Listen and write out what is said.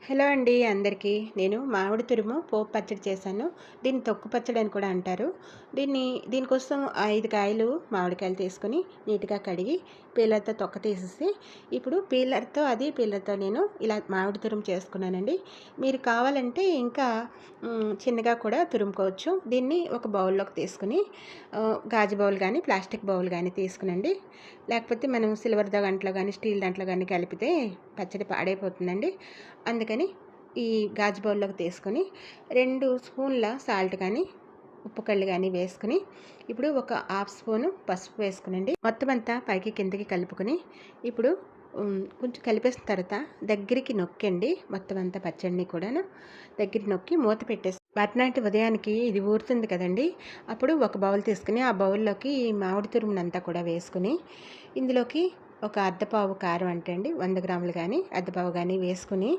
Hello అండి అందరికీ. నేను మామిడి తురుము పోపు పచ్చడి చేశాను. దీన్ని తొక్కు పచ్చడి అని కూడా అంటారు. దీనికోసం 5 కాయలు మామిడికాయలు తీసుకొని నీట్‌గా కడిగి పీలర్‌తో తొక్క తీసేసి, ఇప్పుడు పీలర్‌తో నేను ఇలా మామిడి తురుము చేసుకున్నానండి. మీరు కావాలంటే ఇంకా చిన్నగా కూడా తురుముకోవచ్చు. దీన్ని ఒక బౌల్‌లోకి తీసుకొని గాజు బౌల్ గానీ, ప్లాస్టిక్ బౌల్ గానీ తీసుకునండి. లేకపోతే మనం సిల్వర్ దాంట్లో గానీ, స్టీల్ దాంట్లో గానీ కలిపితే పచ్చడి పాడైపోతుందండి. అందుకని ఈ గాజు బౌల్లోకి తీసుకొని 2 స్పూన్ల సాల్ట్ కానీ, ఉప్పు కళ్ళు కానీ వేసుకుని, ఇప్పుడు ఒక హాఫ్ స్పూను పసుపు వేసుకునండి. మొత్తం అంతా పైకి కిందకి కలుపుకొని, ఇప్పుడు కొంచెం కలిపేసిన తర్వాత దగ్గరికి నొక్కండి. మొత్తం అంతా పచ్చడిని కూడాను దగ్గరికి నొక్కి మూత పెట్టేసి మర్నాటి ఉదయానికి ఇది ఊరుతుంది కదండి. అప్పుడు ఒక బౌల్ తీసుకుని ఆ బౌల్లోకి ఈ మామిడి తురుమునంతా కూడా వేసుకుని, ఇందులోకి ఒక అర్ధపావు కారం అంటే అండి 100 గ్రాములు కానీ అర్ధపావు కానీ వేసుకుని